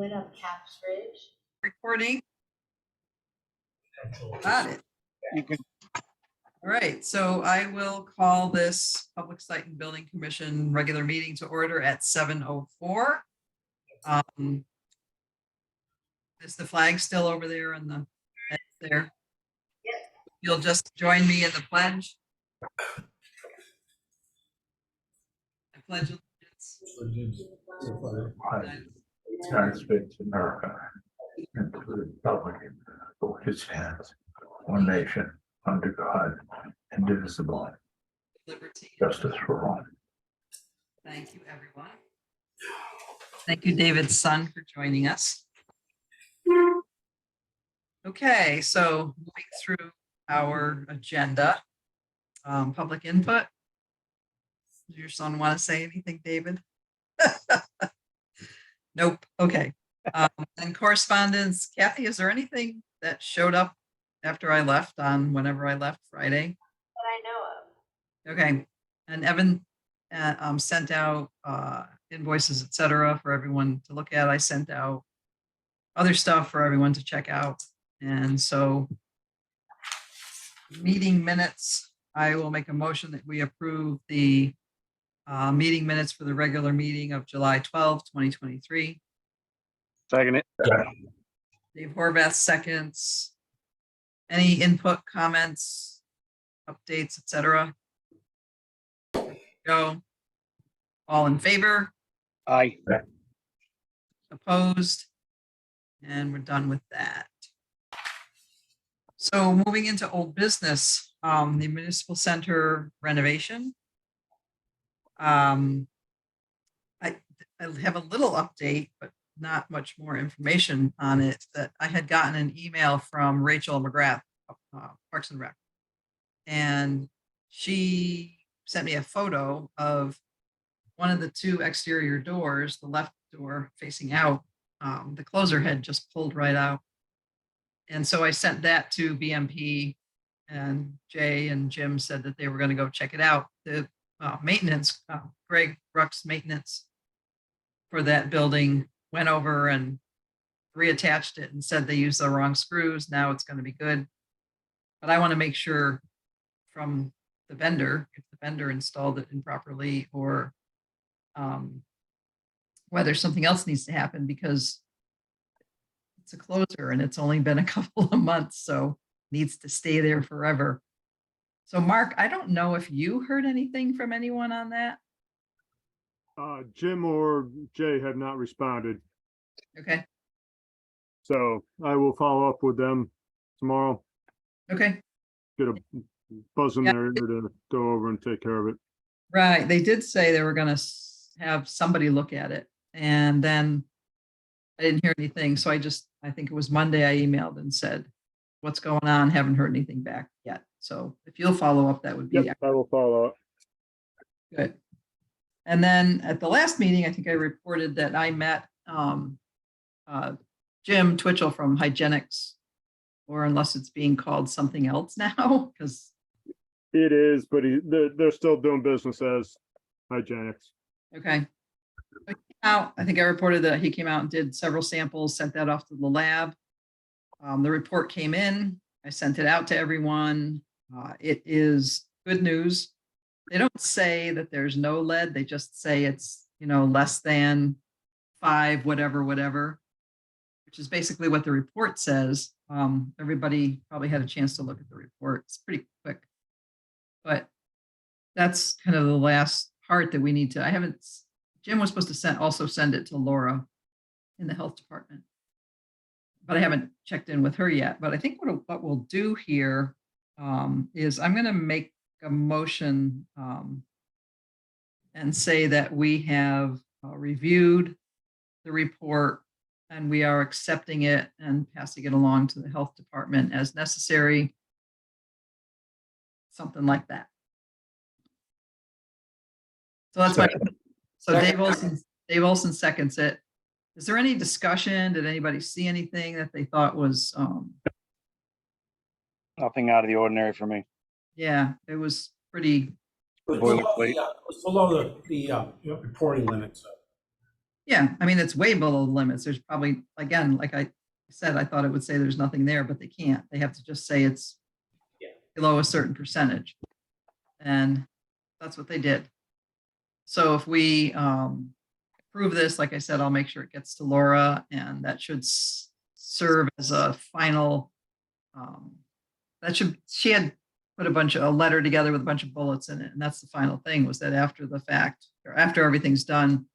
went up Caps Ridge. Recording. Got it. You can. All right, so I will call this Public Site and Building Commission regular meeting to order at 7:04. Is the flag still over there on the edge there? Yes. You'll just join me in the pledge. I pledge allegiance to the United States of America and to the republic for which it stands, one nation, under God, indivisible, liberty. justice for all. Thank you, everyone. Thank you, David's son, for joining us. Okay, so moving through our agenda, public input. Does your son want to say anything, David? Nope. Okay. And correspondence, Kathy, is there anything that showed up after I left on whenever I left Friday? That I know of. Okay. And Evan sent out invoices, etc., for everyone to look at. I sent out other stuff for everyone to check out. And so meeting minutes, I will make a motion that we approve the meeting minutes for the regular meeting of July 12, 2023. Second it. Dave Horvath seconds. Any input, comments, updates, etc.? Go. All in favor? Aye. Opposed? And we're done with that. So moving into old business, the municipal center renovation. I have a little update, but not much more information on it. That I had gotten an email from Rachel McGrath, Parks and Rec, and she sent me a photo of one of the two exterior doors, the left door facing out. The closer had just pulled right out. And so I sent that to BMP, and Jay and Jim said that they were going to go check it out. The maintenance, Greg Ruck's maintenance for that building went over and reattached it and said they used the wrong screws. Now it's going to be good. But I want to make sure from the vendor, if the vendor installed it improperly, or whether something else needs to happen, because it's a closer and it's only been a couple of months, so needs to stay there forever. So Mark, I don't know if you heard anything from anyone on that. Jim or Jay have not responded, Okay. so I will follow up with them tomorrow. Okay. Get a buzz in there to go over and take care of it. Right. They did say they were going to have somebody look at it, and then I didn't hear anything. So I think it was Monday, I emailed and said, what's going on? Haven't heard anything back yet. So if you'll follow up, that would be Yep, I will follow up. good. And then at the last meeting, I think I reported that I met Jim Twitchell from Hygienics, or unless it's being called something else now, because It is, but they're still doing business as Hygienics. okay. Out, I think I reported that he came out and did several samples, sent that off to the lab. The report came in. I sent it out to everyone. It is good news. They don't say that there's no lead. They just say it's, less than 5, whatever, which is basically what the report says. Everybody probably had a chance to look at the report. It's pretty quick, but that's kind of the last part that we need to, Jim was supposed to also send it to Laura in the health department, but I haven't checked in with her yet. But I think what we'll do here is I'm going to make a motion and say that we have reviewed the report and we are accepting it and passing it along to the health department as necessary. Something like that. So that's what. So Dave Olson seconds it. Is there any discussion? Did anybody see anything that they thought was Nothing out of the ordinary for me. yeah, it was pretty It was below the reporting limits. Yeah, I mean, it's way below the limits. There's probably, again, like I said, I thought it would say there's nothing there, but they can't. They have to just say it's below a certain percentage. And that's what they did. So if we approve this, like I said, I'll make sure it gets to Laura, and that should serve as a final, she had put a letter together with a bunch of bullets in it. And that's the final thing, was that after the fact, or after everything's done,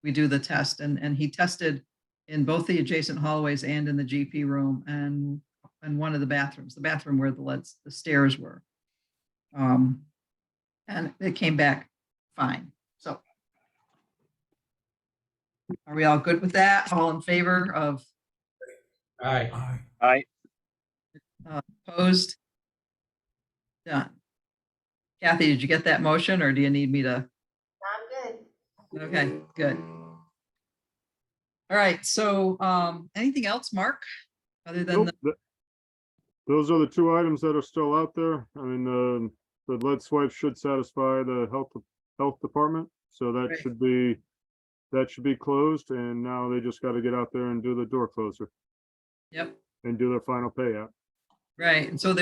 we do the test. And he tested in both the adjacent hallways and in the GP room and one of the bathrooms, the bathroom where the stairs were. And it came back fine. So are we all good with that? All in favor of? Aye. Aye. Opposed? Done. Kathy, did you get that motion, or do you need me to? I'm good. Okay, good. All right, so anything else, Mark, other than Nope, those are the two items that are still out there. I mean, the lead swipe should satisfy the health department, so that Right. should be closed, and now they just got to get out there and do the door closer Yep, and do their final payout. right. And so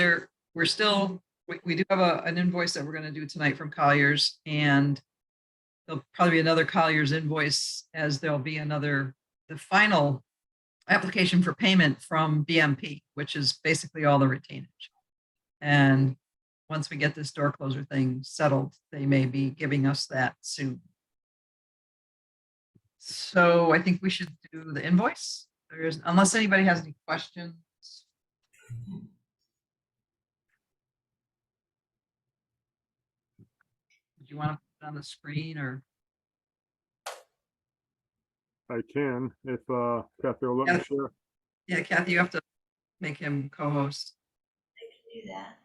we do have an invoice that we're going to do tonight from Colliers, and there'll probably be another Colliers invoice, as there'll be the final application for payment from BMP, which is basically all the retainage. And once we get this door closer thing settled, they may be giving us that soon. So I think we should do the invoice. Unless anybody has any questions. Do you want to put it on the screen, or? I can, if Kathy will let me Yeah. share. Yeah, Kathy, you have to make him co-host. I can do that.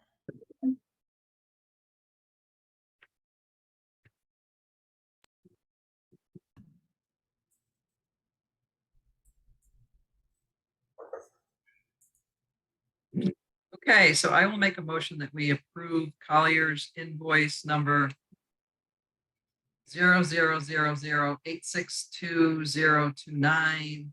Okay, so I will make a motion that we approve Collier's invoice number 0000862029,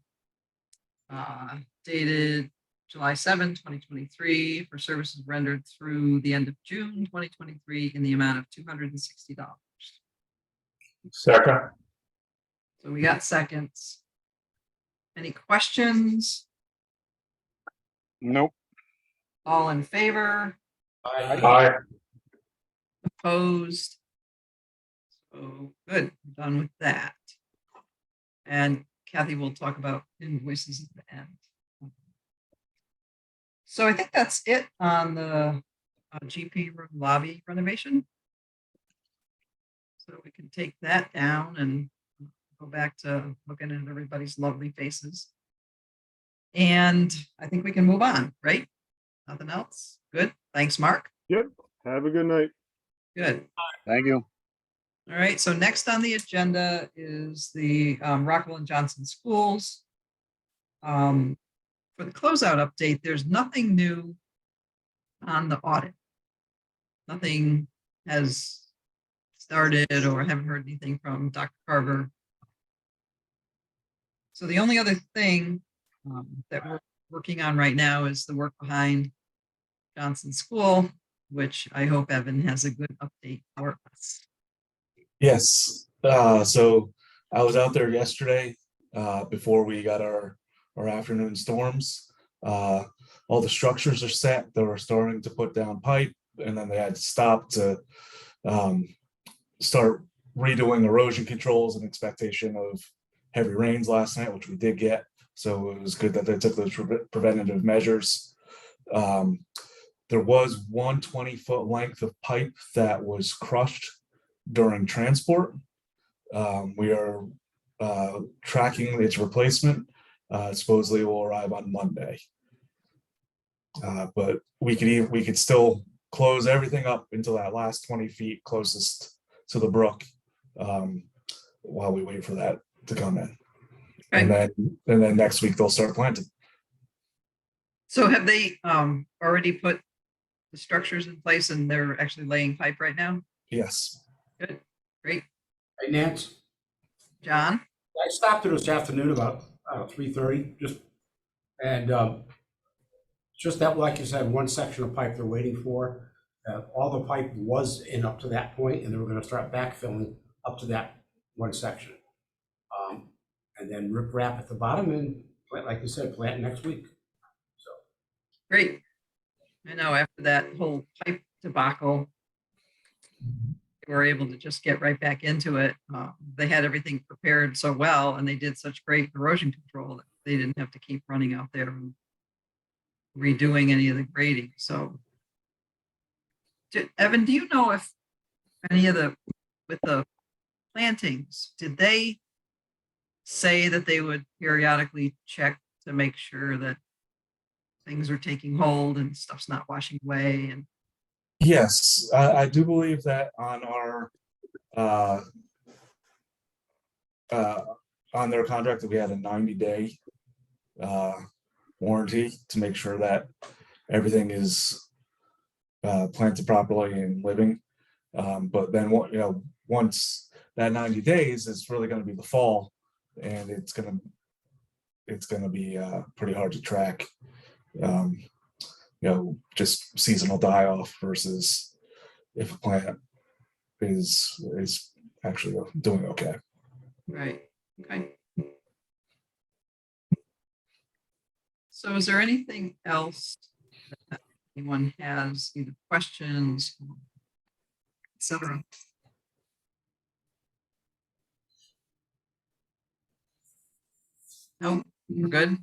dated July 7, 2023, for services rendered through the end of June 2023 in the amount of $260. Second. So we got seconds. Any questions? Nope. All in favor? Aye. Opposed? So good, we're done with that. And Kathy will talk about invoices at the end. So I think that's it on the GP room lobby renovation. So we can take that down and go back to looking at everybody's lovely faces. And I think we can move on, right? Nothing else? Good. Thanks, Mark. Yep, have a good night. Good. Thank you. All right, so next on the agenda is the Rockwell and Johnson schools. For the closeout update, there's nothing new on the audit. Nothing has started, or I haven't heard anything from Dr. Carver. So the only other thing that we're working on right now is the work behind Johnson School, which I hope Evan has a good update for us. Yes. So I was out there yesterday before we got our afternoon storms. All the structures are set. They were starting to put down pipe, and then they had to stop to start redoing erosion controls in expectation of heavy rains last night, which we did get. So it was good that they took those preventative measures. There was one 20-foot length of pipe that was crushed during transport. We are tracking its replacement. Supposedly it will arrive on Monday. But we could still close everything up until that last 20 feet closest to the brook while we wait for that to come in. Okay. And then next week they'll start planting. So have they already put the structures in place and they're actually laying pipe right now? Yes. Good, great. Hey, Nance, John? I stopped there this afternoon about 3:30, and just that, like you said, one section of pipe they're waiting for. All the pipe was in up to that point, and they were gonna start backfilling up to that one section. And then rip wrap at the bottom and, like you said, plant next week. So, Great. I know after that whole pipe debacle, they were able to just get right back into it. They had everything prepared so well, and they did such great erosion control that they didn't have to keep running out there and redoing any of the grading. So, Evan, do you know if any of with the plantings, did they say that they would periodically check to make sure that things are taking hold and stuff's not washing away? And Yes, I do believe that on our on their contract that we had a 90-day warranty to make sure that everything is planted properly and living. But then once that 90 days is really going to be the fall, and it's going to be pretty hard to track. Just seasonal die off versus if a plant is actually doing okay. right. Okay. So is there anything else that anyone has, either questions, etc.? No, we're good.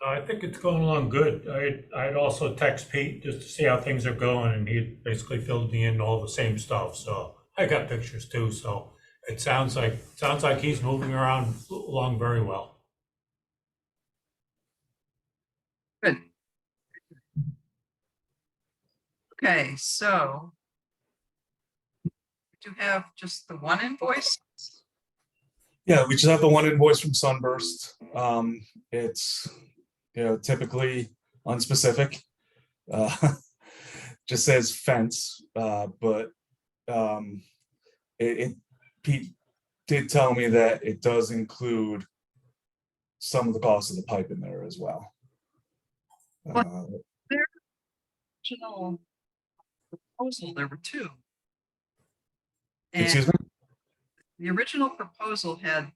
I think it's going along good. I'd also text Pete just to see how things are going, and he basically filled me in all the same stuff. So I got pictures too. So it sounds like he's moving around along very well. Good. Okay, so we do have just the one invoice. Yeah, we just have the one invoice from Sunburst. It's typically unspecific. Just says fence, but Pete did tell me that it does include some of the cost of the pipe in there as well. Their original proposal, there were two. Excuse me? The original proposal had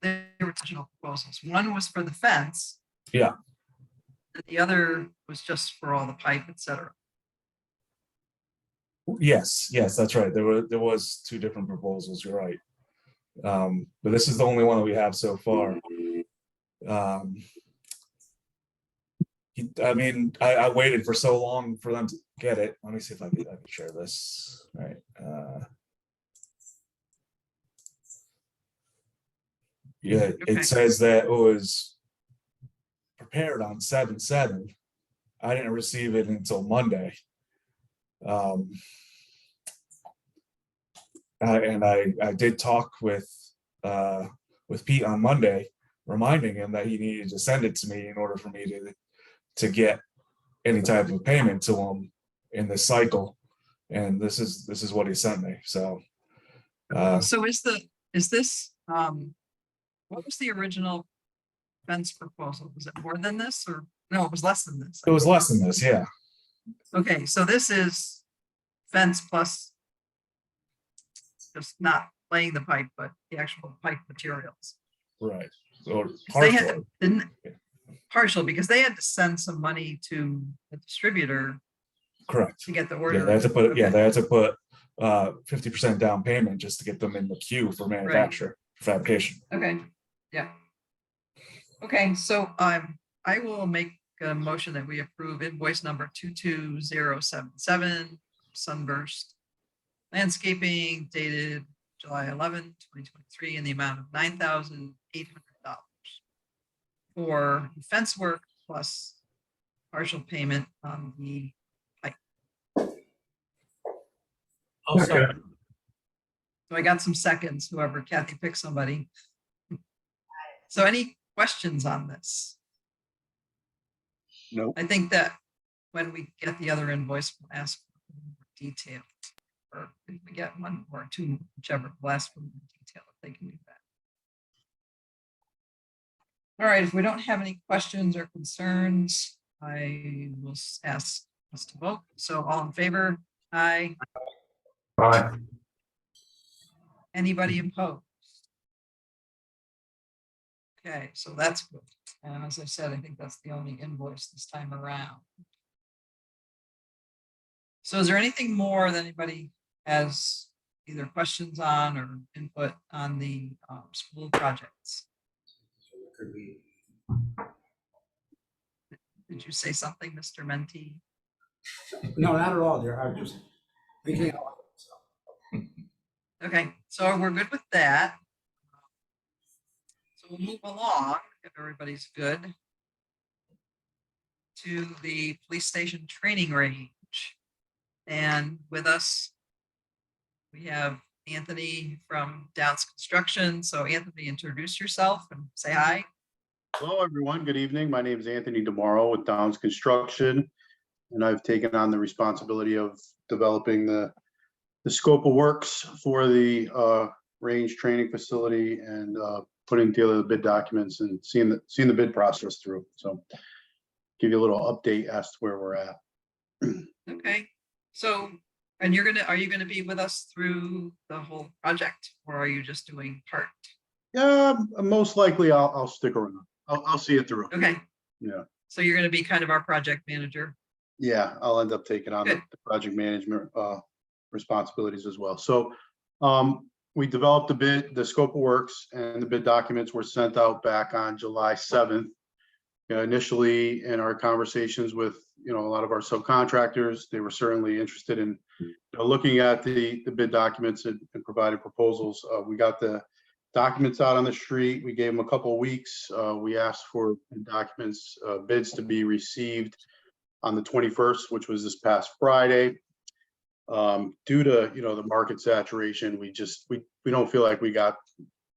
their original proposals. One was for the fence. Yeah. And the other was just for all the pipe, etc. Yes, that's right. There was two different proposals. You're right. But this is the only one that we have so far. I waited for so long for them to get it. Let me see if I can share this. All right. Yeah, Okay. it says that it was prepared on 7/7. I didn't receive it until Monday. And I did talk with Pete on Monday, reminding him that he needed to send it to me in order for me to get any type of payment to him in this cycle. And this is what he sent me. So So is this what was the original fence proposal? Was it more than this, or no, it was less than this? it was less than this, yeah. Okay, so this is fence plus just not laying the pipe, but the actual pipe materials. Right. Or They had partial. partial because they had to send some money to the distributor Correct. to get the order. Yeah, they had to put Okay. they had to put 50% down payment just to get them in the queue for manufacture, fabrication. Okay, yeah. Okay, so I will make a motion that we approve invoice number 22077, Sunburst Landscaping, dated July 11, 2023, in the amount of $9,800 for fence work plus partial payment on the pipe. I'll second. So I got some seconds, whoever, Kathy, pick somebody. So any questions on this? Nope. I think that when we get the other invoice, we'll ask for more detail. Or if we get one or two, whichever, we'll ask for more detail if they can do that. All right, if we don't have any questions or concerns, I will ask us to vote. So all in favor? Aye. Aye. Anybody opposed? Okay, so that's good. And as I said, I think that's the only invoice this time around. So is there anything more that anybody has either questions on or input on the school projects? So it could be, Did you say something, Mr. Menti? no, not at all, dear. I'm just thinking. out loud, so. Okay, so we're good with that. So we'll move along, if everybody's good, to the police station training range. And with us, we have Anthony from Downs Construction. So Anthony, introduce yourself and say hi. Hello, everyone. Good evening. My name is Anthony DeMauro with Downs Construction, and I've taken on the responsibility of developing the scope of works for the range training facility and putting together the bid documents and seeing the bid process through. So give you a little update as to where we're at. Okay, so, and are you gonna be with us through the whole project, or are you just doing part? Yeah, most likely I'll stick around. I'll see it through. Okay. Yeah. So you're gonna be kind of our project manager. Yeah, I'll end up taking on Good. the project management responsibilities as well. So we developed the scope of works, and the bid documents were sent out back on July 7th. Initially, in our conversations with a lot of our subcontractors, they were certainly interested in looking at the bid documents and provided proposals. We got the documents out on the street. We gave them a couple of weeks. We asked for documents, bids to be received on the 21st, which was this past Friday. Due to the market saturation, we don't feel like we got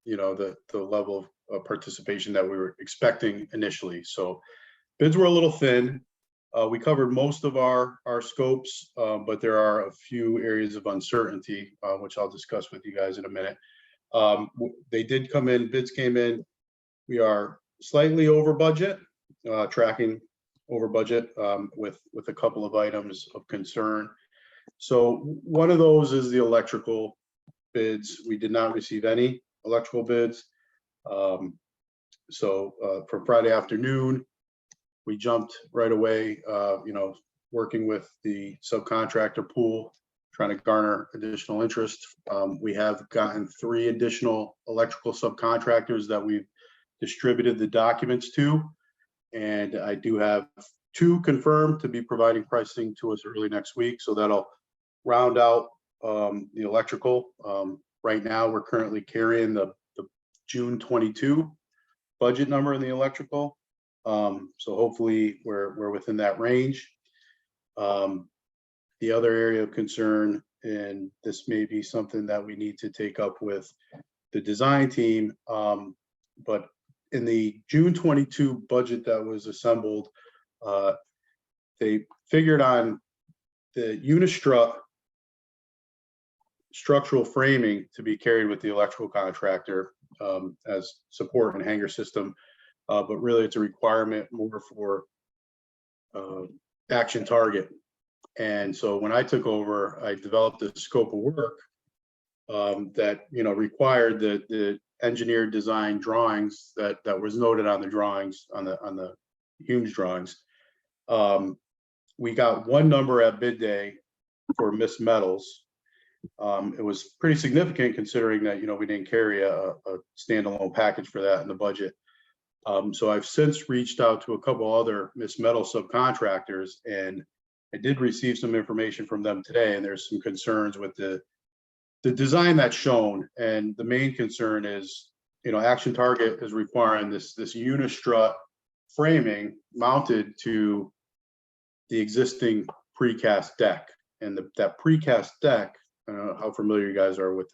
the level of participation that we were expecting initially. So bids were a little thin. We covered most of our scopes, but there are a few areas of uncertainty, which I'll discuss with you guys in a minute. They did come in, bids came in. We are slightly over budget, tracking over budget with a couple of items of concern. So one of those is the electrical bids. We did not receive any electrical bids. So for Friday afternoon, we jumped right away, working with the subcontractor pool, trying to garner additional interest. We have gotten 3 additional electrical subcontractors that we've distributed the documents to. And I do have 2 confirmed to be providing pricing to us early next week. So that'll round out the electrical. Right now, we're currently carrying the June 22 budget number in the electrical. So hopefully we're within that range. The other area of concern, and this may be something that we need to take up with the design team, but in the June 22 budget that was assembled, they figured on the unistrut structural framing to be carried with the electrical contractor as support and hanger system, but really it's a requirement more for action target. And so when I took over, I developed a scope of work that required the engineered design drawings that was noted on the drawings, on the Humes drawings. We got one number at bid day for Miss Metals. It was pretty significant considering that we didn't carry a standalone package for that in the budget. So I've since reached out to a couple other Miss Metal subcontractors, and I did receive some information from them today, and there's some concerns with the design that's shown. And the main concern is, Action Target is requiring this unistrut framing mounted to the existing precast deck. And that precast deck, I don't know how familiar you guys are with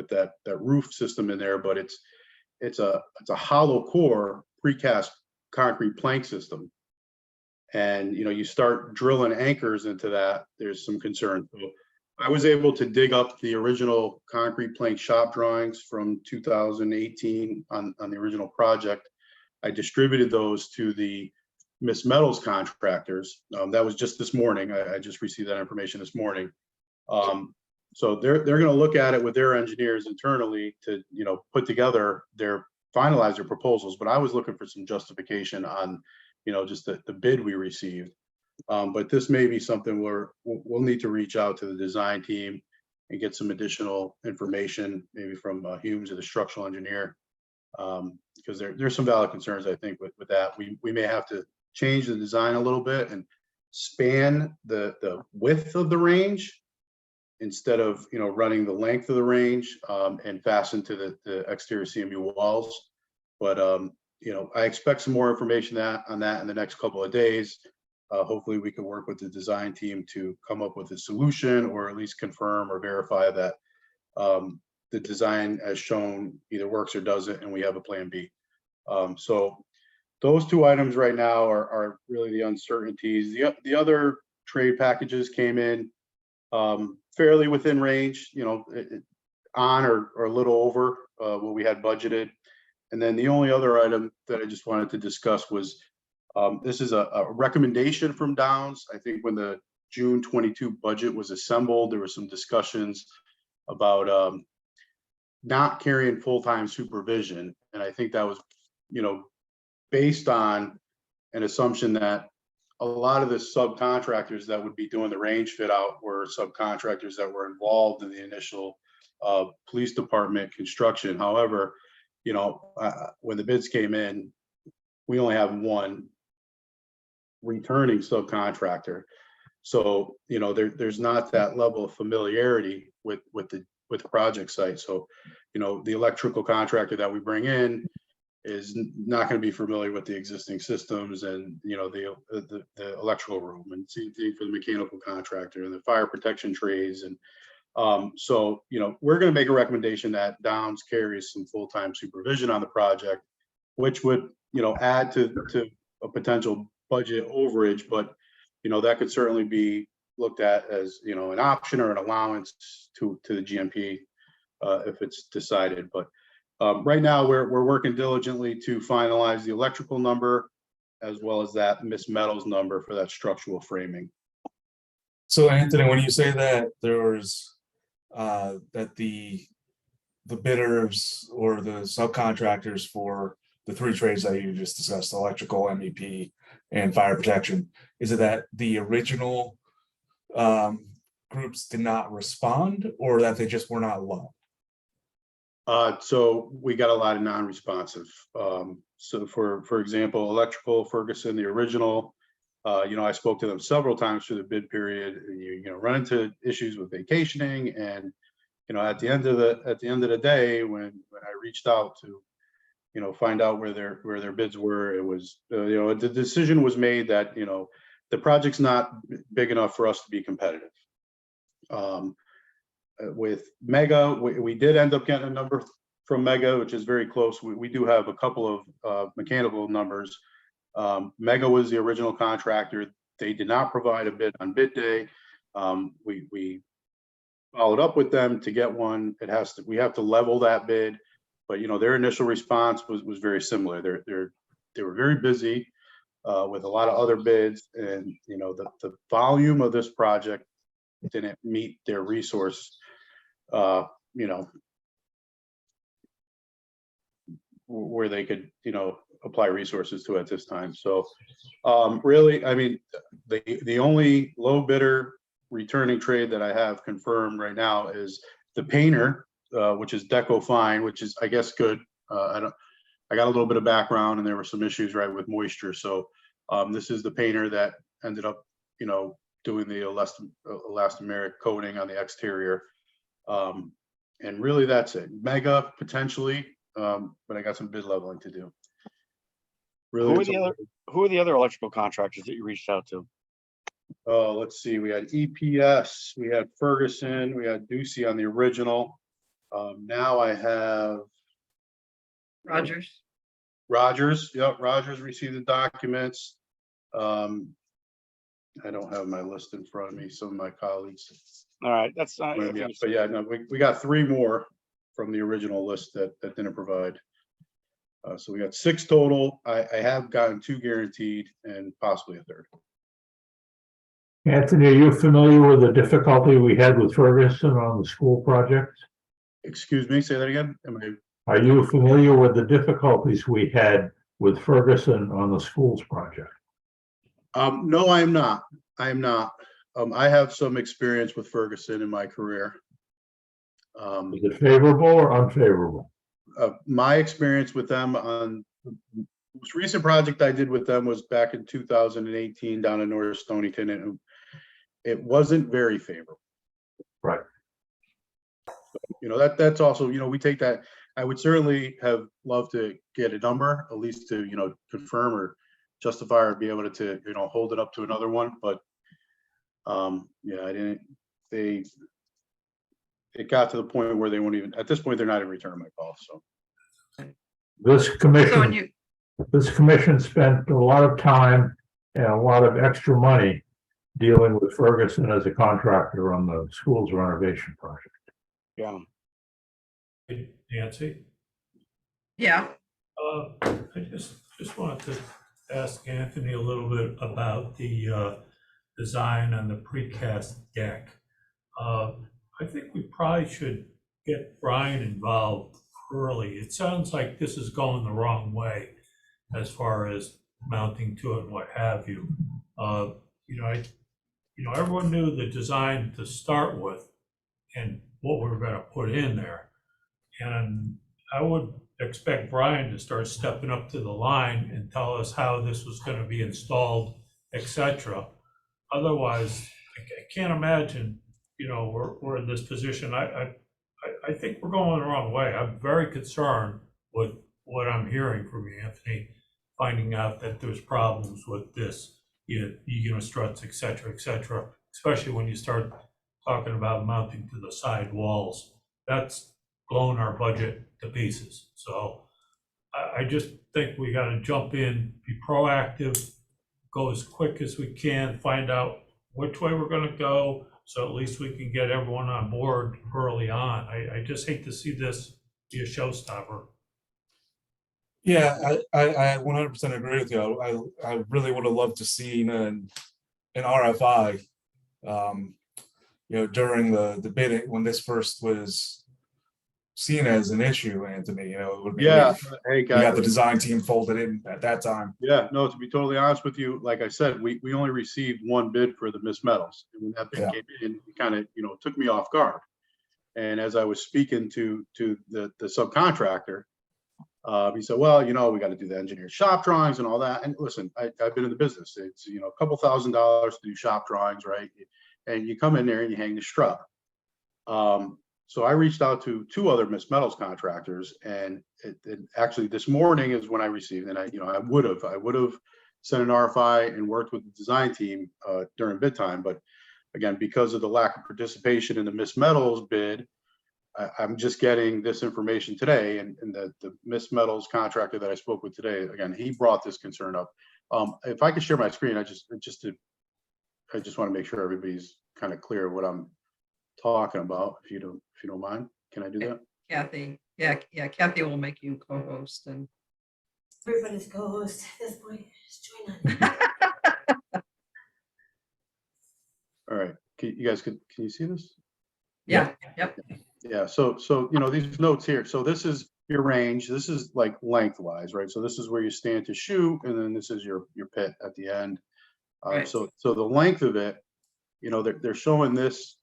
that roof system in there, but it's a hollow core precast concrete plank system. And you start drilling anchors into that, there's some concern. So I was able to dig up the original concrete plank shop drawings from 2018 on the original project. I distributed those to the Miss Metals contractors. That was just this morning. I just received that information this morning. So they're going to look at it with their engineers internally to, put together finalize their proposals. But I was looking for some justification on, just the bid we received. But this may be something where we'll need to reach out to the design team and get some additional information, maybe from Humes or the structural engineer. Because there's some valid concerns, I think, with that. We may have to change the design a little bit and span the width of the range instead of running the length of the range and fasten to the exterior CMU walls. But I expect some more information on that in the next couple of days. Hopefully we can work with the design team to come up with a solution, or at least confirm or verify that the design as shown either works or doesn't, and we have a plan B. So those two items right now are really the uncertainties. The other trade packages came in fairly within range, on or a little over what we had budgeted. And then the only other item that I just wanted to discuss was this is a recommendation from Downs. I think when the June 22 budget was assembled, there were some discussions about not carrying full-time supervision. And I think that was, based on an assumption that a lot of the subcontractors that would be doing the range fit out were subcontractors that were involved in the initial police department construction. However, when the bids came in, we only have one returning subcontractor. So, there's not that level of familiarity with the project site. So, the electrical contractor that we bring in is not going to be familiar with the existing systems and, the electrical room, and same thing for the mechanical contractor and the fire protection trays. And so, we're going to make a recommendation that Downs carries some full-time supervision on the project, which would, add to a potential budget overage, but, that could certainly be looked at as, an option or an allowance to the GMP if it's decided. But right now we're working diligently to finalize the electrical number as well as that Miss Metals number for that structural framing. So Anthony, when you say that there was that the bidders or the subcontractors for the three trades that you just discussed, electrical, MEP, and fire protection, is it that the original groups did not respond, or that they just were not allowed? So we got a lot of non-responsive. So for example, electrical, Ferguson, the original, I spoke to them several times through the bid period. You run into issues with vacationing, and at the end of the day, when I reached out to find out where their bids were, it was the decision was made that the project's not big enough for us to be competitive. With Mega, we did end up getting a number from Mega, which is very close. We do have a couple of mechanical numbers. Mega was the original contractor. They did not provide a bid on bid day. We followed up with them to get one. We have to level that bid, but their initial response was very similar. They were very busy with a lot of other bids, and the volume of this project didn't meet their resource, where they could, apply resources to at this time. So really, I mean, the only low bidder returning trade that I have confirmed right now is the painter, which is Deco Fine, which is, I guess, good. I got a little bit of background, and there were some issues with moisture. So this is the painter that ended up, doing the elastomeric coating on the exterior. And really that's it. Mega potentially, but I got some bid leveling to do. Really, Who are the other electrical contractors that you reached out to? let's see, we had EPS, we had Ferguson, we had Ducey on the original. Now I have Rogers. Rogers. Yep, Rogers received the documents. I don't have my list in front of me. Some of my colleagues. All right, that's But yeah, no, we got three more from the original list that didn't provide. So we got 6 total. I have gotten 2 guaranteed and possibly a third. Anthony, are you familiar with the difficulty we had with Ferguson on the school project? Excuse me, say that again? Are you familiar with the difficulties we had with Ferguson on the schools project? No, I am not. I am not. I have some experience with Ferguson in my career. Is it favorable or unfavorable? My experience with them on the most recent project I did with them was back in 2018 down in North Stonington, and it wasn't very favorable. Right. You know, that's also, you know, we take that. I would certainly have loved to get a number, at least to, you know, confirm or justify or be able to, you know, hold it up to another one. But yeah, I didn't, it got to the point where they won't even, at this point, they're not even returning my call. So This So when commission, you, this commission spent a lot of time and a lot of extra money dealing with Ferguson as a contractor on the school's renovation project. Yeah. Nancy? yeah, I just wanted to ask Anthony a little bit about the design on the precast deck. I think we probably should get Brian involved early. It sounds like this is going the wrong way as far as mounting to it and what have you. Everyone knew the design to start with and what we were going to put in there. And I would expect Brian to start stepping up to the line and tell us how this was going to be installed, etc. Otherwise, I can't imagine, we're in this position. I think we're going the wrong way. I'm very concerned with what I'm hearing from you, Anthony, finding out that there's problems with this, struts, etc., especially when you start talking about mounting to the side walls. That's blown our budget to pieces. So I just think we got to jump in, be proactive, go as quick as we can, find out which way we're going to go, so at least we can get everyone on board early on. I just hate to see this be a showstopper. Yeah, I 100% agree with you. I really would have loved to see an RFI, during the bidding when this first was seen as an issue, Anthony. It would be yeah, great. hey We got guys. the design team folded in at that time. Yeah, no, to be totally honest with you, like I said, we only received 1 bid for the Miss Metals. And when that bid came in, it kind of, took me off guard. And as I was speaking to the subcontractor, he said, well, we got to do the engineer shop drawings and all that. And listen, I've been in the business. It's, a couple $1,000s to do shop drawings, right? And you come in there and you hang the strut. So I reached out to 2 other Miss Metals contractors, and it actually this morning is when I received, and I would have sent an RFI and worked with the design team during bid time, but again, because of the lack of participation in the Miss Metals bid, I'm just getting this information today, and the Miss Metals contractor that I spoke with today, again, he brought this concern up. If I could share my screen, I just want to make sure everybody's kind of clear what I'm talking about. If you don't mind, can I do that? Kathy. Yeah, Kathy will make you co-host and. Everybody's co-host at this point. Just join on. All right, can you see this? Yeah, yep. Yeah, so these notes here, so this is your range, this is like lengthwise, right? So this is where you stand to shoot, and then this is your pit at the end. Right. So the length of it, they're showing this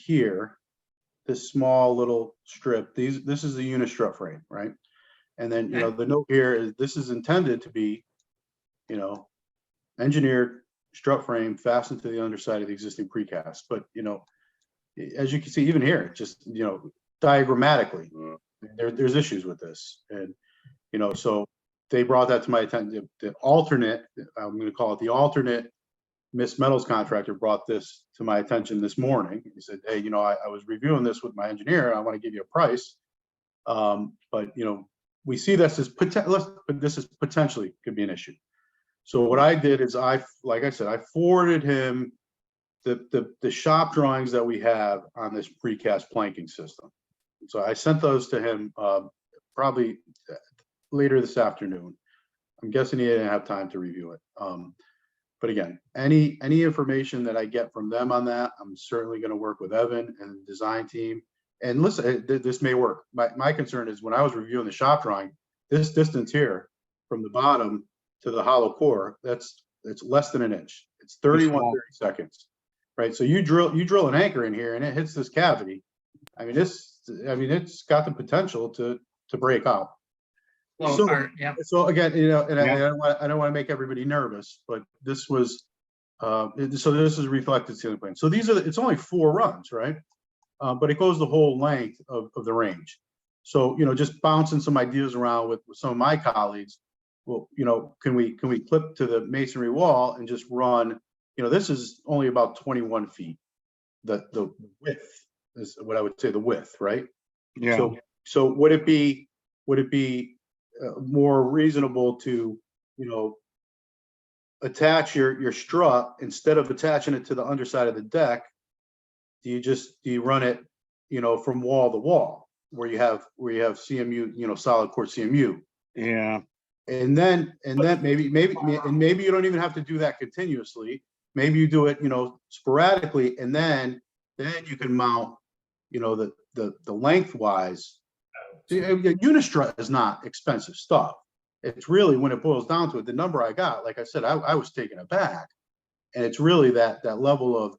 here, this small little strip. This is the unit strut frame, right? And then the note here is this is intended to be, engineered strut frame fastened to the underside of the existing precast. But as you can see, even here, just diagrammatically, there's issues with this, and so they brought that to my attention. The alternate, I'm going to call it the alternate Miss Metals contractor, brought this to my attention this morning. He said, hey, I was reviewing this with my engineer, and I want to give you a price, but we see this as potentially could be an issue. So what I did is like I said, I forwarded him the shop drawings that we have on this precast planking system. So I sent those to him probably later this afternoon. I'm guessing he didn't have time to review it. But again, any information that I get from them on that, I'm certainly going to work with Evan and the design team. And listen, this may work. My concern is when I was reviewing the shop drawing, this distance here from the bottom to the hollow core, it's less than an inch. It's 30 seconds, right? So you drill an anchor in here and it hits this cavity. I mean, it's got the potential to break out. Low So- part, yeah. So again, you know, and Yeah. I don't want to make everybody nervous, but this was, so this is reflected ceiling plan. So these are, it's only 4 runs, right? But it goes the whole length of the range. So, you know, just bouncing some ideas around with some of my colleagues. Well, you know, can we clip to the masonry wall and just run, you know, this is only about 21 feet. The width is what I would say, the width, right? Yeah. So would it be more reasonable to, you know, attach your strut instead of attaching it to the underside of the deck? Do you run it, you know, from wall to wall where you have CMU, you know, solid core CMU? Yeah. And then maybe you don't even have to do that continuously. Maybe you do it, you know, sporadically, and then you can mount, you know, the lengthwise. Unistrut is not expensive stuff. It's really, when it boils down to it, the number I got, like I said, I was taken aback, and it's really that level of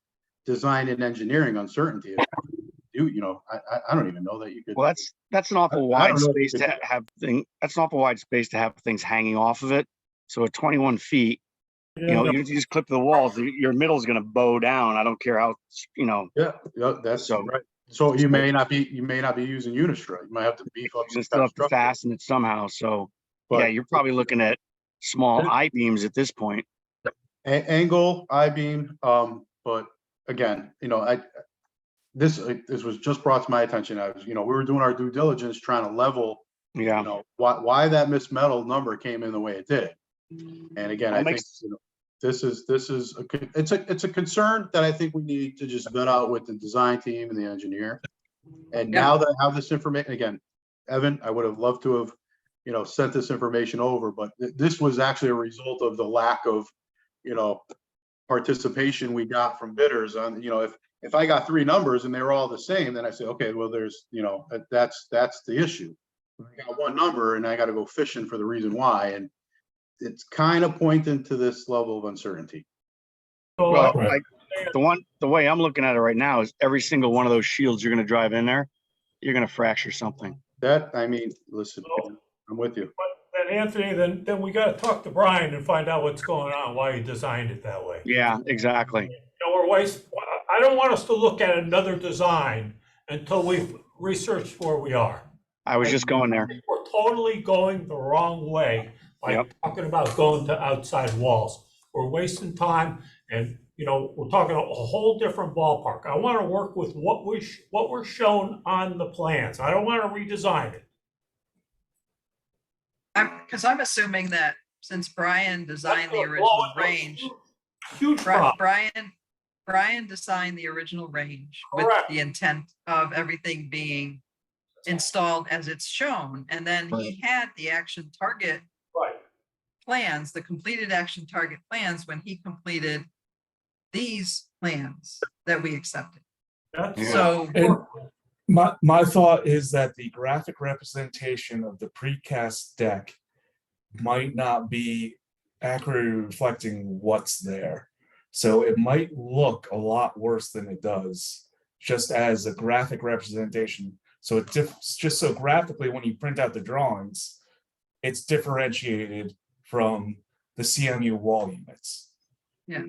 design and engineering uncertainty. You know, I don't even know that you could. Well, that's an awful I wide don't know if you space could- to have that's an awful wide space to have things hanging off of it. So at 21 feet, you know, you just clip the walls, your middle is going to bow down. I don't care how, you know, Yeah, that's So- right. So you may not be using Unistrut. You might have to beef up you some still kind of have to structure. fasten it somehow. So yeah, But you're probably looking at small I-beams at this point. angle, I-beam, but again, you know, this was just brought to my attention. We were doing our due diligence trying to level, Yeah. you know, why that missed metal number came in the way it did. And again, That I think, makes- you know, it's a concern that I think we need to just vet out with the design team and the engineer. And Yeah. now that I have this information, again, Evan, I would have loved to have, you know, sent this information over, but this was actually a result of the lack of, you know, participation we got from bidders on, you know, if I got 3 numbers and they were all the same, then I say, okay, well, there's, you know, that's the issue. I got 1 number and I got to go fishing for the reason why. And it's kind of pointing to this level of uncertainty. So, Well, Right. the way I'm looking at it right now is every single one of those shields you're going to drive in there, you're going to fracture something. I mean, listen, I'm with you. But then Anthony, then we gotta talk to Brian and find out what's going on, why he designed it that way. Yeah, exactly. You know, I don't want us to look at another design until we've researched where we are. I was just going there. We're totally going the wrong way by Yep. talking about going to outside walls. We're wasting time, and, you know, we're talking a whole different ballpark. I want to work with what we're shown on the plans. I don't want to redesign it. Because I'm assuming that since Brian designed the original range, Huge problem. Brian designed the original range with Correct. the intent of everything being installed as it's shown. And then he had the action target Right. plans, the completed action target plans, when he completed these plans that we accepted. That's- So And my thought is that the graphic representation of the precast deck might not be accurately reflecting what's there. So it might look a lot worse than it does, just as a graphic representation. So it's just so graphically, when you print out the drawings, it's differentiated from the CMU wall units. Yeah.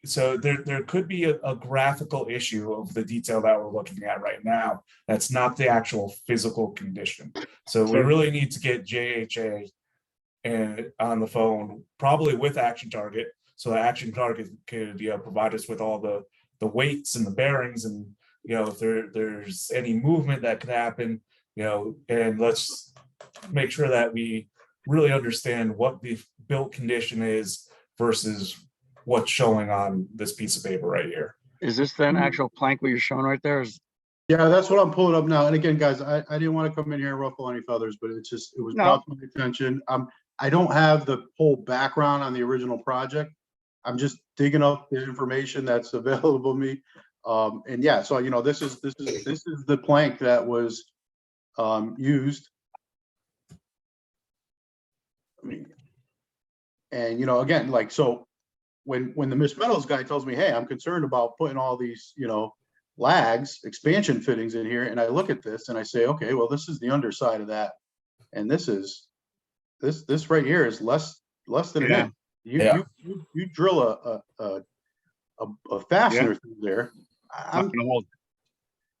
So there could be a graphical issue of the detail that we're looking at right now. That's not the actual physical condition. So we really need to get JHA on the phone, probably with Action Target, so that Action Target could provide us with all the weights and the bearings, and if there's any movement that could happen, and let's make sure that we really understand what the built condition is versus what's showing on this piece of paper right here. Is this then actual plank what you're showing right there? Yeah, that's what I'm pulling up now. And again, guys, I didn't want to come in here and ruffle any feathers, but it was No. brought to my attention. I don't have the whole background on the original project. I'm just digging up the information that's available to me. And yeah, so this is the plank that was used. I mean, and again, like, so when the Miss Metals guy tells me, hey, I'm concerned about putting all these, lags, expansion fittings in here, and I look at this and I say, okay, well, this is the underside of that, and this right here is less than Yeah. an inch. You drill a fastener through there. Not gonna hold.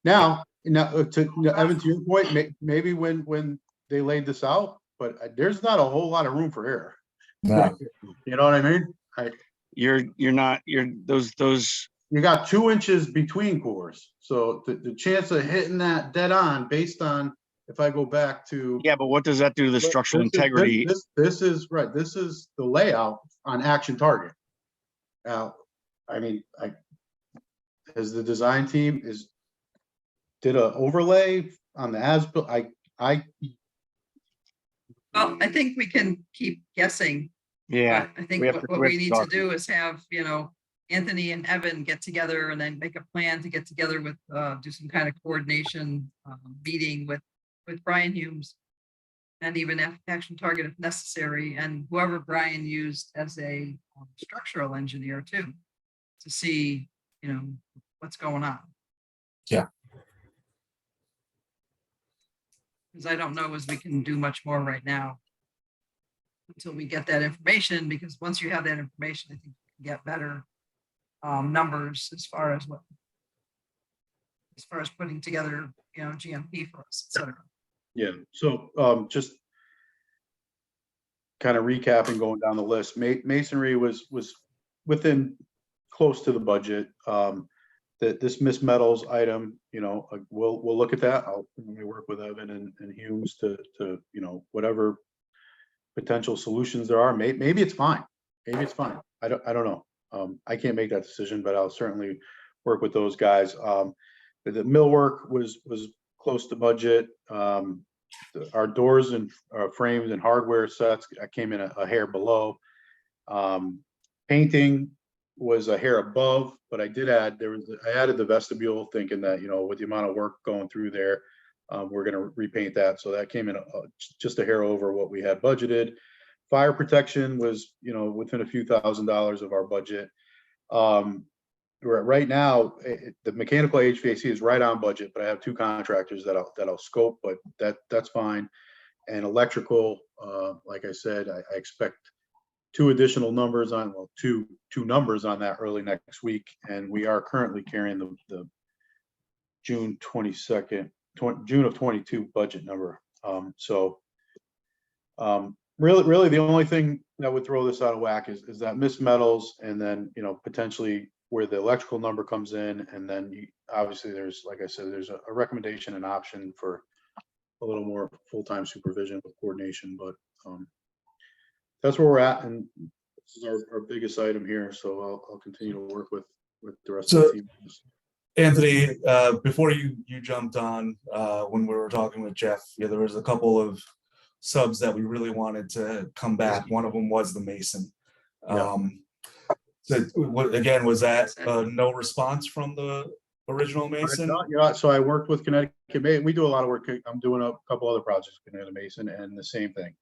Now, to Evan, to your point, maybe when they laid this out, but there's not a whole lot of room for error. No. You know what I mean? Those You got 2 inches between cores, so the chance of hitting that dead on, based on, if I go back to. yeah, but what does that do to the structural integrity? This is right. This is the layout on Action Target. Now, I mean, as the design team did a overlay on the as-built. Well, I think we can keep guessing. Yeah, But I think what we we have to need to talk. do is have, Anthony and Evan get together and then make a plan to get together with, do some kind of coordination meeting with Brian Humes and even Action Target if necessary, and whoever Brian used as a structural engineer too, to see, what's going on. Yeah. Because I don't know as we can do much more right now until we get that information, because once you have that information, I think you can get better numbers as far as putting together, GMP for us, et cetera. Yeah, so just kind of recapping, going down the list, masonry was within close to the budget. This Miss Metals item, we'll look at that. I'll work with Evan and Humes to whatever potential solutions there are. Maybe it's fine. Maybe it's fine. I don't know. I can't make that decision, but I'll certainly work with those guys. The millwork was close to budget. Our doors and frames and hardware sets, I came in a hair below. Painting was a hair above, but I added the vestibule, thinking that, with the amount of work going through there, we're going to repaint that. So that came in just a hair over what we had budgeted. Fire protection was, within a few $1,000s of our budget. Right now, the mechanical HVAC is right on budget, but I have 2 contractors that I'll scope, but that's fine. And electrical, like I said, I expect 2 additional numbers on, two numbers on that early next week, and we are currently carrying the June 22nd, June of 22 budget number. Really, the only thing that would throw this out of whack is that Miss Metals, and then potentially where the electrical number comes in, and then obviously there's, like I said, there's a recommendation and option for a little more full-time supervision with coordination, but that's where we're at, and this is our biggest item here. So I'll continue to work with the rest of the team. Anthony, before you jumped on, when we were talking with Jeff, there was a couple of subs that we really wanted to come back. One of them was the Mason. So again, was that no response from the original Mason? So I worked with Connecticut Mason. We do a lot of work. I'm doing a couple other projects with Connecticut Mason, and the same thing.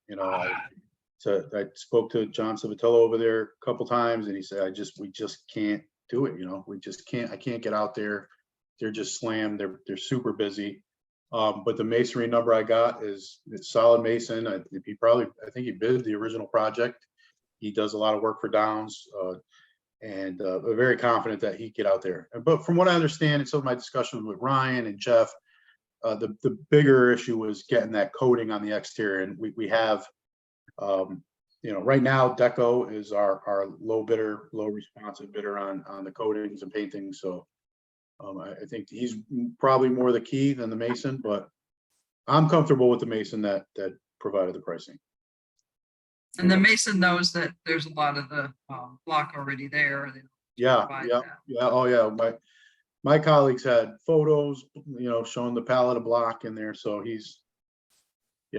So I spoke to John Savatello over there a couple times, and he said, we just can't do it. We just can't. I can't get out there. They're just slammed. They're super busy. But the masonry number I got it's solid mason. I think he bid the original project. He does a lot of work for Downs, and we're very confident that he'd get out there. But from what I understand, in some of my discussions with Ryan and Jeff, the bigger issue was getting that coating on the exterior, and we have. Right now, Deco is our low responsive bidder on the coatings and painting. So I think he's probably more the key than the Mason, but I'm comfortable with the Mason that provided the pricing. And the Mason knows that there's a lot of the block already there. Yeah. Oh yeah. my colleagues had photos, showing the pallet of block in there, so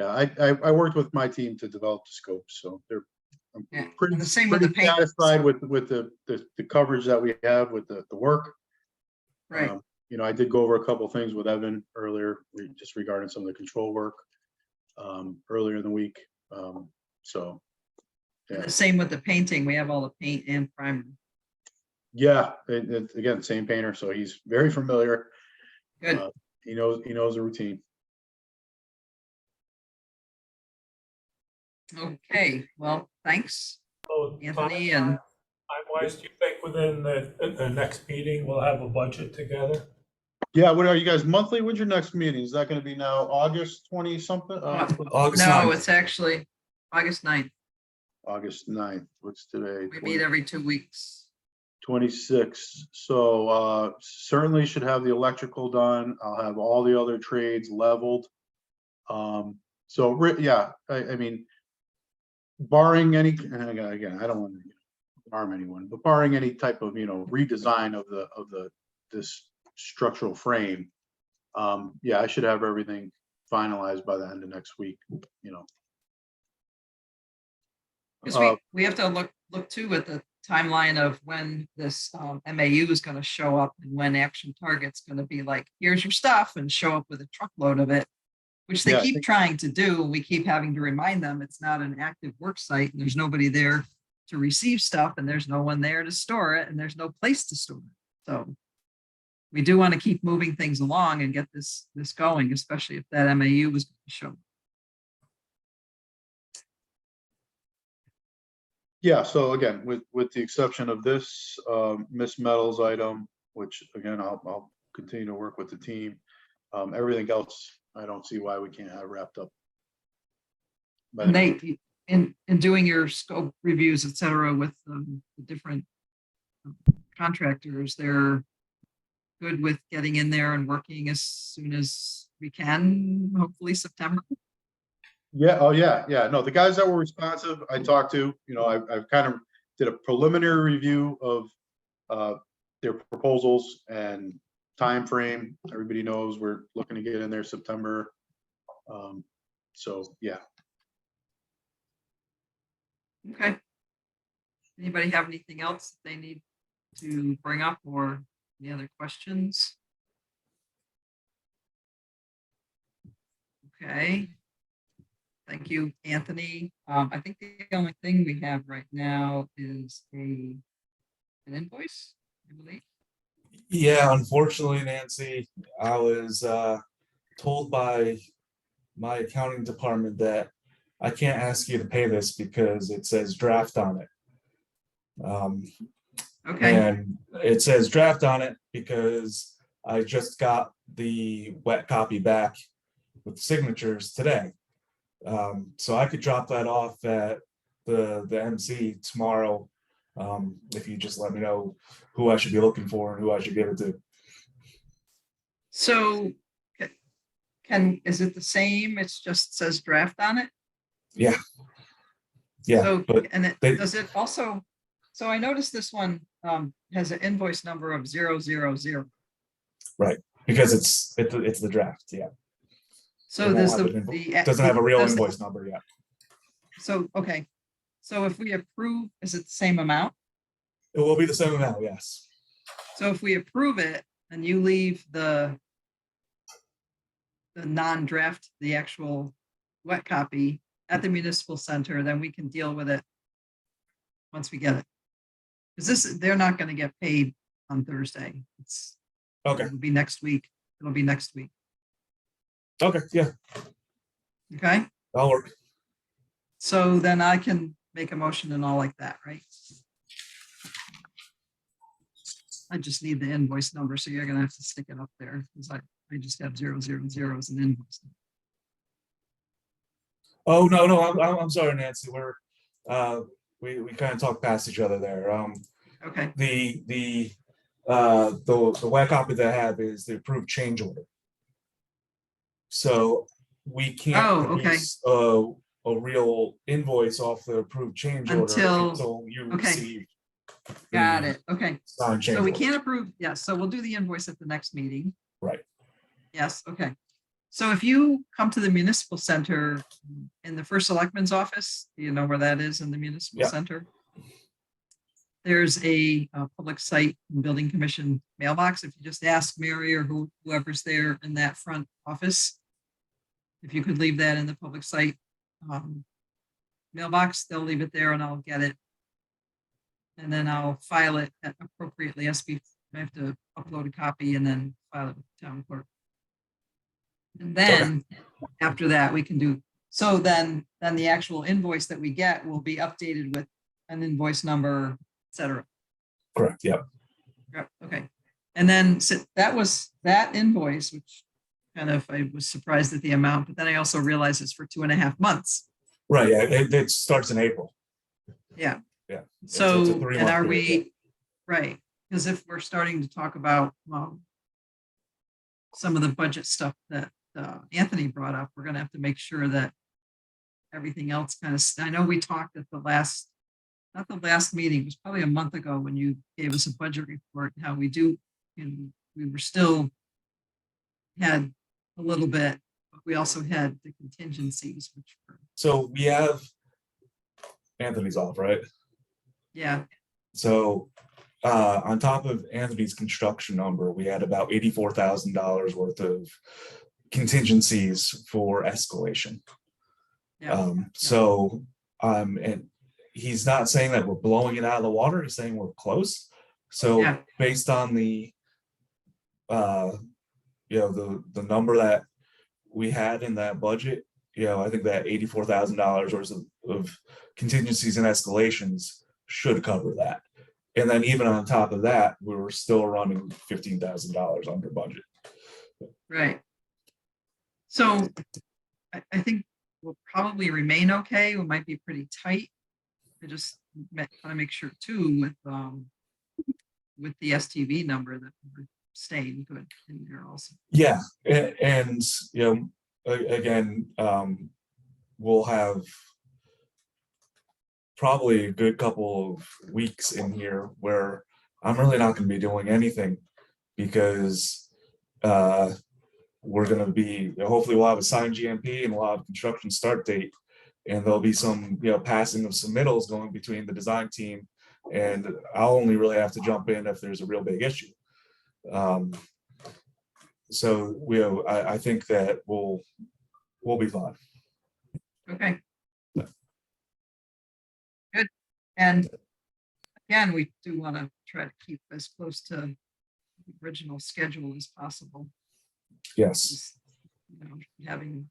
I worked with my team to develop the scope, so I'm Yeah, pretty, and the same with the pretty paint. satisfied with the coverage that we have with the work. Right. I did go over a couple things with Evan earlier, just regarding some of the control work, earlier in the week. So, And yeah, the same with the painting. We have all the paint and primer. yeah, again, same painter, so he's very familiar. Good. He knows the routine. Okay, well, thanks, So Anthony, and time-wise, do you think within the next meeting, we'll have a budget together? Yeah, what are you guys monthly? When's your next meeting? Is that gonna be now August 20 something? August no, 9th. it's actually August 9th. August 9th. What's today? We meet every 2 weeks. 26. So certainly should have the electrical done. I'll have all the other trades leveled. Yeah, I mean, barring any, and again, I don't want to harm anyone, but barring any type of, redesign of this structural frame, yeah, I should have everything finalized by the end of next week, Because we have to look too at the timeline of when this MAU is going to show up and when Action Target's going to be like, here's your stuff, and show up with a truckload of it, which they Yeah, I keep think- trying to do. We keep having to remind them it's not an active work site and there's nobody there to receive stuff and there's no one there to store it and there's no place to store it. So we do want to keep moving things along and get this going, especially if that MAU was going to show. Yeah, so again, with the exception of this Miss Metals item, which again, I'll continue to work with the team. Everything else, I don't see why we can't have wrapped up. by the And they, in doing your scope reviews, et cetera, with the different contractors, they're good with getting in there and working as soon as we can, hopefully September. Yeah, oh yeah, no, the guys that were responsive, I talked to, I've kind of did a preliminary review of their proposals and time frame. Everybody knows we're looking to get in there September. So yeah. Okay. Anybody have anything else they need to bring up or any other questions? Okay. Thank you, Anthony. I think the only thing we have right now is an invoice, I believe. Yeah, unfortunately, Nancy, I was told by my accounting department that I can't ask you to pay this because it says draft on it. Okay, And it says draft on it because I just got the wet copy back with signatures today. So I could drop that off at the MC tomorrow, if you just let me know who I should be looking for and who I should give it to. so is it the same? It's just says draft on it? Yeah. Yeah, So, but and they- does it also, so I noticed this one has an invoice number of 000. because it's the draft, yeah. So It won't there's have the, an doesn't have a real invoice number yet. So, okay. So if we approve, is it the same amount? It will be the same amount, yes. So if we approve it and you leave the non-draft, the actual wet copy at the municipal center, then we can deal with it once we get it. Because they're not going to get paid on Thursday. Okay, It'll be next week. It'll be next week. okay, yeah, Okay. that'll work. So then I can make a motion and all like that, right? I just need the invoice number, so you're gonna have to stick it up there, because I just have 000 as an invoice. Oh, no, I'm sorry, Nancy, we kind of talked past each other there. Okay, The wet copy that I have is the approved change order. So we can't Oh, okay. produce a real invoice off the approved change order Until- until you okay. receive Got it. Okay. Sign change So we orders. can't approve, yes, so we'll do the invoice at the next meeting. Right. Yes, okay. So if you come to the municipal center in the first selectman's office, do you know where that is in the municipal Yeah. center? There's a public site and building commission mailbox. If you just ask Mary or whoever's there in that front office, if you could leave that in the public site mailbox, they'll leave it there and I'll get it. And then I'll file it appropriately. I have to upload a copy and then file it with the town clerk. And then after that, we can do, so then the actual invoice that we get will be updated with an invoice number, et cetera. Correct. Yep. Yep, okay. And then so that was that invoice, which kind of, I was surprised at the amount, but then I also realized it's for 2.5 months. Right. Yeah. It starts in April. Yeah. Yeah. So, It's a and 3-month are period. we, right, because if we're starting to talk about some of the budget stuff that Anthony brought up, we're gonna have to make sure that everything else kind of, I know we talked at the last, not the last meeting, it was probably a month ago when you gave us a budget report, how we do, and we were still had a little bit, but we also had the contingencies, which were, So we have Anthony's off, right? yeah, So on top of Anthony's construction number, we had about $84,000 worth of contingencies for escalation. yeah, And he's not saying that we're blowing it out of the water, he's saying we're close. So Yeah. based on the the number that we had in that budget, I think that $84,000 worth of contingencies and escalations should cover that. And then even on top of that, we were still running $15,000 under budget. right. So I think we'll probably remain okay. We might be pretty tight. I just want to make sure too with the STV number that we're staying good in there also. Yeah, and again, we'll have probably a good couple of weeks in here where I'm really not going to be doing anything because we're going to be, hopefully we'll have a signed GMP and we'll have construction start date, and there'll be some passing of submittals going between the design team, and I'll only really have to jump in if there's a real big issue. So I think that we'll be fine. Okay. Good. And again, we do want to try to keep as close to the original schedule as possible. Yes. Just, having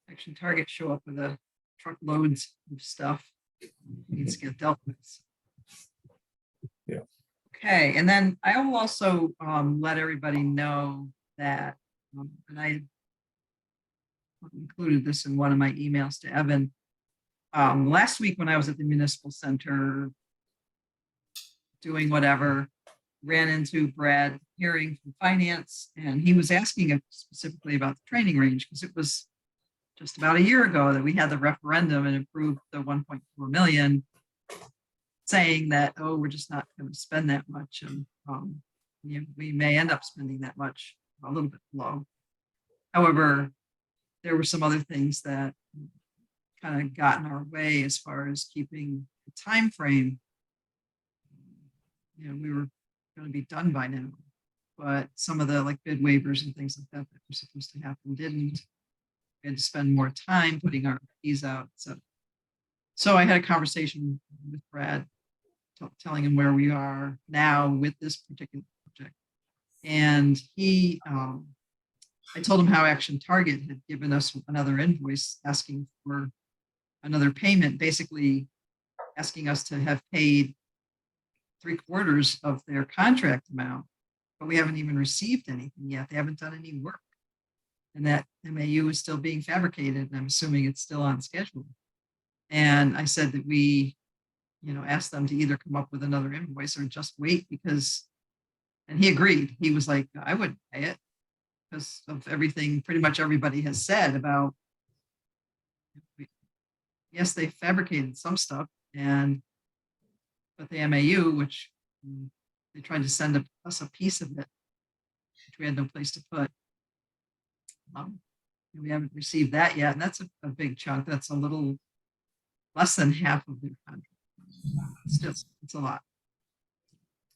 Action Target show up with a truckloads of stuff needs to get dealt with. Yeah. Okay, and then I will also let everybody know that, and I included this in one of my emails to Evan. Last week when I was at the Municipal Center doing whatever, ran into Brad Hearing from Finance, and he was asking specifically about the training range because it was just about a year ago that we had the referendum and approved the 1.4 million, saying that, oh, we're just not going to spend that much, and we may end up spending that much, a little bit low. However, there were some other things that kind of got in our way as far as keeping the time frame. We were going to be done by now, but some of the bid waivers and things like that that were supposed to happen didn't. We had to spend more time putting our fees out. So I had a conversation with Brad, telling him where we are now with this particular project. And I told him how Action Target had given us another invoice asking for another payment, basically asking us to have paid 3/4 of their contract amount, but we haven't even received anything yet. They haven't done any work. And that MAU is still being fabricated, and I'm assuming it's still on schedule. And I said that we, asked them to either come up with another invoice or just wait because, and he agreed. He was like, I wouldn't pay it because of everything pretty much everybody has said about, yes, they fabricated some stuff, But the MAU, which they tried to send us a piece of it, which we had no place to put. We haven't received that yet, and that's a big chunk. That's a little less than half of their contract. Still, it's a lot.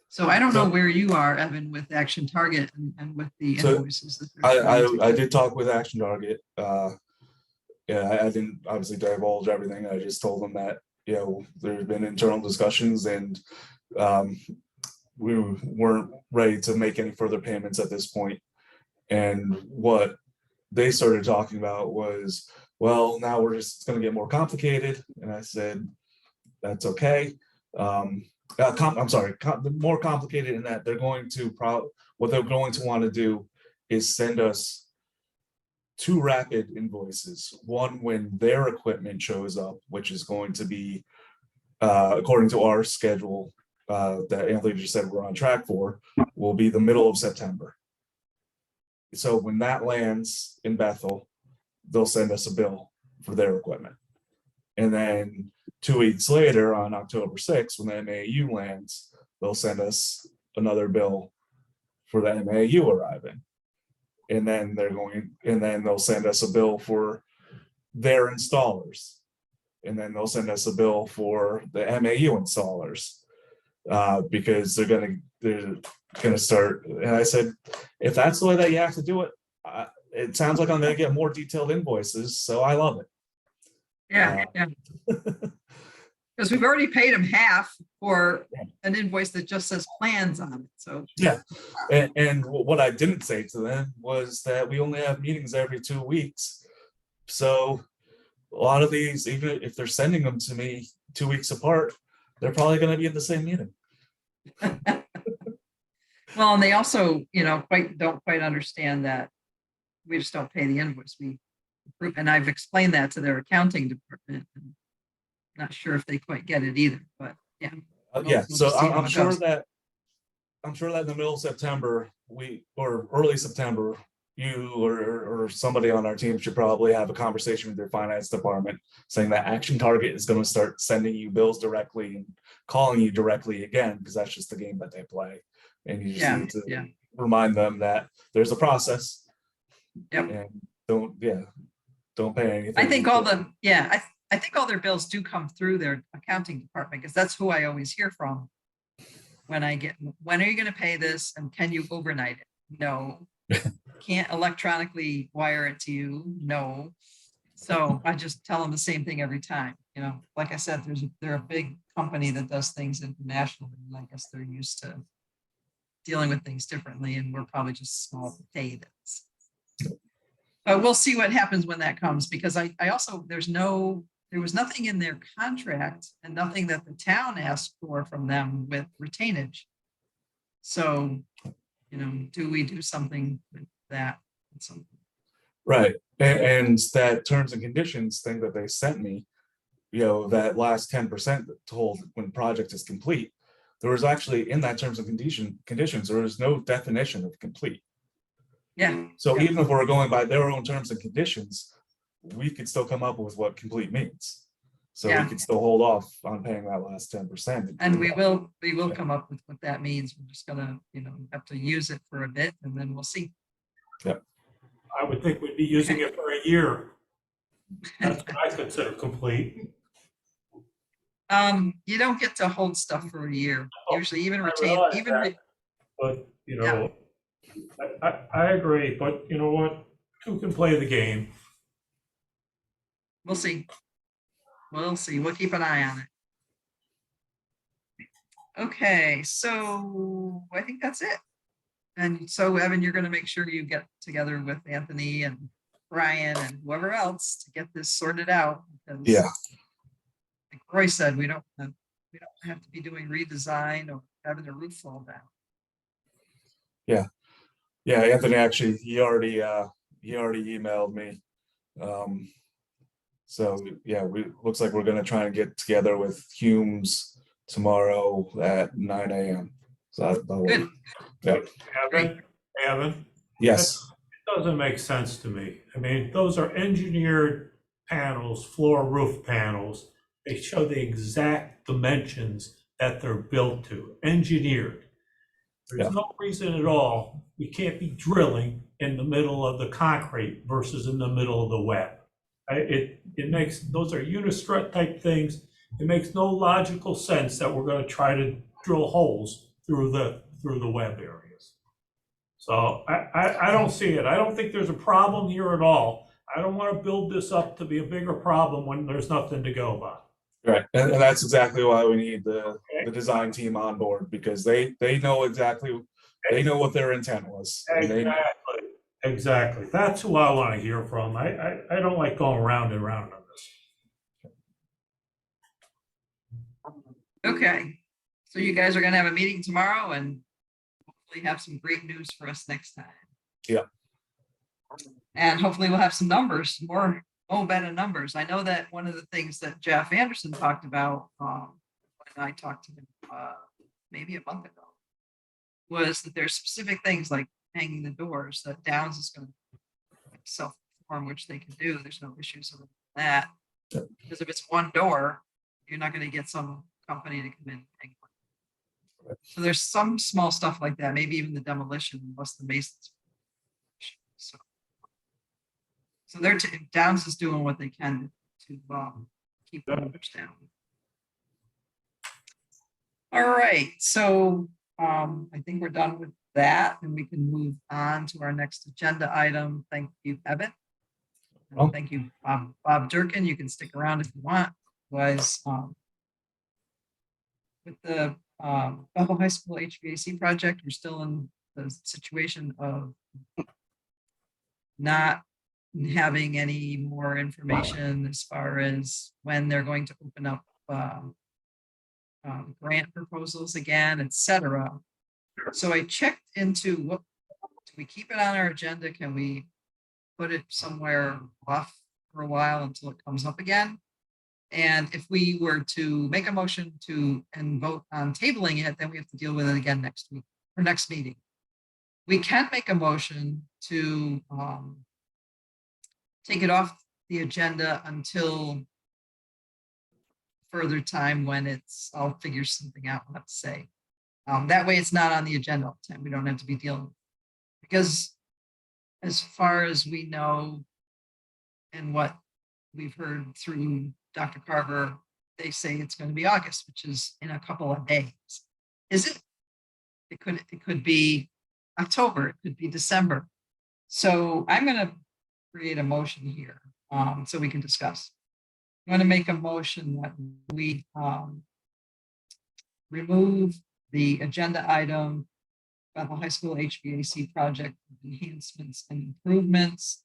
So I don't know where you are, Evan, with Action Target and with the So invoices. That they're trying to I get. did talk with Action Target. Yeah, I didn't obviously divulge everything. I just told them that, you know, there's been internal discussions and we weren't ready to make any further payments at this point. And what they started talking about was, well, now we're just going to get more complicated. And I said, that's okay. I'm sorry, more complicated in that they're going to what they're going to want to do is send us 2 rapid invoices. One when their equipment shows up, which is going to be according to our schedule that Anthony just said we're on track for, will be the middle of September. So when that lands in Bethel, they'll send us a bill for their equipment. And then 2 weeks later, on October 6th, when the MAU lands, they'll send us another bill for the MAU arriving. And then they'll send us a bill for their installers. And then they'll send us a bill for the MAU installers. Because they're gonna start. And I said, if that's the way that you have to do it, it sounds like I'm gonna get more detailed invoices. So I love it. Yeah. Because we've already paid them half for an invoice that just says plans on it. So yeah, and what I didn't say to them was that we only have meetings every 2 weeks. So a lot of these, even if they're sending them to me 2 weeks apart, they're probably going to be in the same meeting. well, and they also, don't quite understand that we just don't pay the invoice. We approve, and I've explained that to their accounting department. And not sure if they quite get it either, but yeah. Yeah. We'll So just see how I'm it sure goes. that in the middle of September, or early September, you or somebody on our team should probably have a conversation with your finance department saying that Action Target is going to start sending you bills directly and calling you directly again, because that's just the game that they play. And you just need to remind them that there's a process. Yep. And don't pay anything. I think I think all their bills do come through their accounting department, because that's who I always hear from when are you going to pay this, and can you overnight it? No. Can't electronically wire it to you? No. So I just tell them the same thing every time. Like I said, they're a big company that does things internationally, and I guess they're used to dealing with things differently, and we're probably just small potatoes. But we'll see what happens when that comes, because I also, there was nothing in their contract and nothing that the town asked for from them with retainage. So, do we do something with that? Right. And that terms and conditions thing that they sent me, that last 10% told when project is complete, there was actually in that terms and conditions, there was no definition of complete. Yeah. So even if we're going by their own terms and conditions, we could still come up with what complete means. So we could still hold off on paying that last 10%. And we will come up with what that means. We're just gonna, have to use it for a bit, and then we'll see. Yep. I would think we'd be using it for a year. That's what I consider complete. You don't get to hold stuff for a year. Usually, even retain, But I agree. But you know what? Who can play the game? We'll see. We'll see. We'll keep an eye on it. Okay, so I think that's it. And so, Evan, you're going to make sure you get together with Anthony and Brian and whoever else to get this sorted out. Because, like Roy said, we don't have to be doing redesign or having the roof fall down. Yeah, Anthony actually he already emailed me. So looks like we're gonna try and get together with Humes tomorrow at 9 a.m. So that'll Good. Yep. Evan? Yes. It doesn't make sense to me. I mean, those are engineered panels, floor roof panels. They show the exact dimensions that they're built to, engineered. Yeah. There's no reason at all we can't be drilling in the middle of the concrete versus in the middle of the web. It makes, those are unistrut type things. It makes no logical sense that we're gonna try to drill holes through the web areas. So I don't see it. I don't think there's a problem here at all. I don't want to build this up to be a bigger problem when there's nothing to go by. Right, and that's exactly why we need the design team on board, because they know exactly, they know what their intent was. And they, Exactly. That's who I want to hear from. I don't like going round and round on this. Okay, so you guys are gonna have a meeting tomorrow and hopefully have some great news for us next time. Yeah. And hopefully we'll have some numbers, more better numbers. I know that one of the things that Jeff Anderson talked about when I talked to him maybe a month ago was that there's specific things like hanging the doors that Downs is going to self-perform, which they can do. There's no issues with that. Because if it's one door, you're not going to get some company to come in and hang one. So there's some small stuff like that, maybe even the demolition, unless the masons. So they're Downs is doing what they can to keep the numbers down. All right, so I think we're done with that, and we can move on to our next agenda item. Thank you, Evan. Oh. Thank you, Bob Durkin. You can stick around if you want. Was with the Bethel High School HVAC project, we're still in the situation of not having any more information as far as when they're going to open up grant proposals again, etc. So I checked into what, do we keep it on our agenda? Can we put it somewhere off for a while until it comes up again? And if we were to make a motion to and vote on tabling it, then we have to deal with it again next week or next meeting. We can't make a motion to take it off the agenda until further time when it's, I'll figure something out, we'll have to say. That way it's not on the agenda all the time. We don't have to be dealing with it. Because as far as we know and what we've heard through Dr. Carver, they say it's going to be August, which is in a couple of days. Is it? It could be October, it could be December. So I'm going to create a motion here so we can discuss. I'm going to make a motion that we remove the agenda item Bethel High School HVAC project enhancements and improvements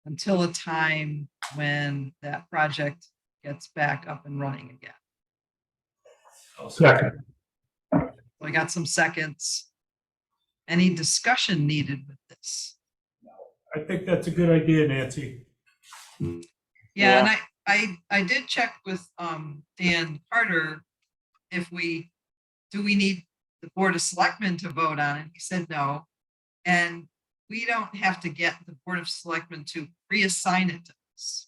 until a time when that project gets back up and running again. Second. So I got some seconds. Any discussion needed with this? I think that's a good idea, Nancy. Yeah, and I did check with Dan Carter if we need the Board of Selectmen to vote on it. He said no. And we don't have to get the Board of Selectmen to reassign it to us.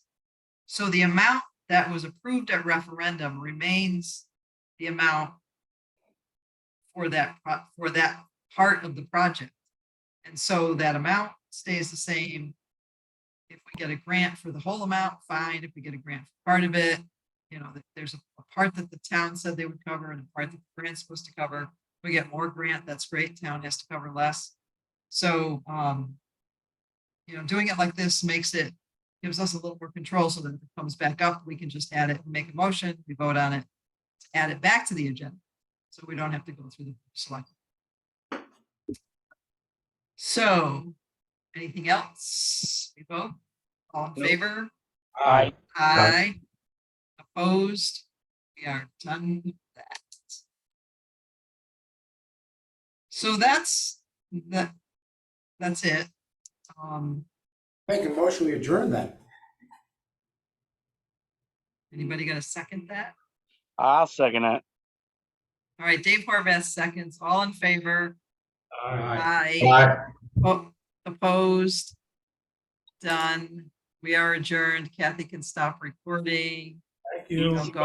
So the amount that was approved at referendum remains the amount for that part of the project. And so that amount stays the same. If we get a grant for the whole amount, fine. If we get a grant for part of it, you know, there's a part that the town said they would cover and a part that the grant's supposed to cover. If we get more grant, that's great. Town has to cover less. So, you know, doing it like this gives us a little more control so that if it comes back up, we can just add it and make a motion. We vote on it, add it back to the agenda. So we don't have to go through the select. So anything else? We vote. All in favor? Aye. Aye. Opposed? We are done with that. So that's it. Make a motion, we adjourn then. Anybody gonna second that? I'll second that. All right, Dave Horvath seconds. All in favor? Aye. Aye. Opposed? Done. We are adjourned. Kathy can stop recording. Thank you. Don't go